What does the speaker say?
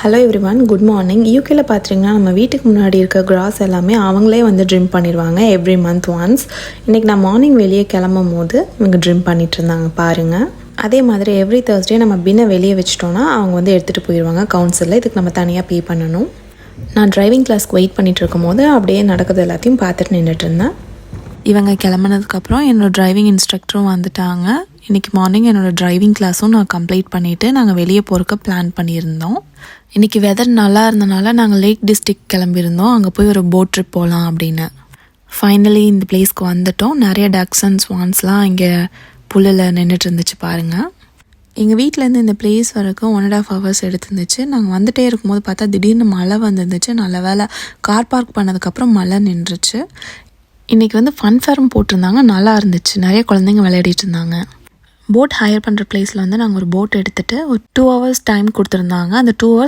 Hello everyone, good morning. யூகேல பார்த்திங்கன்னா நம்ம வீட்டுக்கு முன்னாடி இருக்க கிராஸ் எல்லாமே அவங்களே வந்து ட்ரிம் பண்ணிடுவாங்க எவ்ரி மந்த் ஒன்ஸ். இன்றைக்கி நான் மார்னிங் வெளியே கிளம்பும் போது இவங்க ட்ரிம் பண்ணிட்டு இருந்தாங்க பாருங்கள். அதே மாதிரி எவ்ரி தேர்ஸ்டே நம்ம பின்னை வெளியே வச்சிட்டோன்னா அவங்க வந்து எடுத்துகிட்டு போயிடுவாங்க கவுன்சிலில். இதுக்கு நம்ம தனியாக பே பண்ணணும். நான் டிரைவிங் கிளாஸ்க்கு வெயிட் பண்ணிகிட்டு இருக்கும் போது அப்படியே நடக்கிறது எல்லாத்தையும் பார்த்துட்டு நின்றுட்டு இருந்தேன். இவங்க கிளம்புனதுக்கப்புறம் என்னோடய டிரைவிங் இன்ஸ்ட்ரக்டரும் வந்துட்டாங்க. இன்றைக்கி மார்னிங் என்னோடய டிரைவிங் கிளாஸும் நான் கம்ப்ளீட் பண்ணிவிட்டு நாங்கள் வெளியே போகிறக்கு பிளான் பண்ணியிருந்தோம். இன்றைக்கி வெதர் நல்லா இருந்தனால நாங்கள் லேக் டிஸ்ட்ரிக்ட் கிளம்பியிருந்தோம். அங்கே போய் ஒரு போட் ட்ரிப் போகலாம் அப்படின்னு. ஃபைனலி இந்த பிளேஸ்க்கு வந்துட்டோம். நிறைய டக்ஸ் அண்ட் ஸ்வான்ஸ்லாம் இங்கே புல்லில் நின்றுட்டு இருந்துச்சு பாருங்கள். எங்கள் வீட்டிலேருந்து இந்த பிளேஸ் வரைக்கும் 1.5 hours எடுத்துருந்துச்சு. நாங்கள் வந்துகிட்டே இருக்கும்போது பார்த்தா திடீர்னு மழை வந்துருந்துச்சு. நல்ல வேலை கார் பார்க் பண்ணதுக்கப்புறம் மழை நின்றுச்சு. இன்றைக்கி வந்து ஃபன் ஃபேரும் போட்டிருந்தாங்க, நல்லா இருந்துச்சு. நிறைய குழந்தைங்க விளையாடிட்டு இருந்தாங்க. போட் ஹையர் பண்ணுற பிளேஸில் வந்து நாங்கள் ஒரு போட் எடுத்துகிட்டு ஒரு 2 hours டைம் கொடுத்துருந்தாங்க. அந்த 2 hours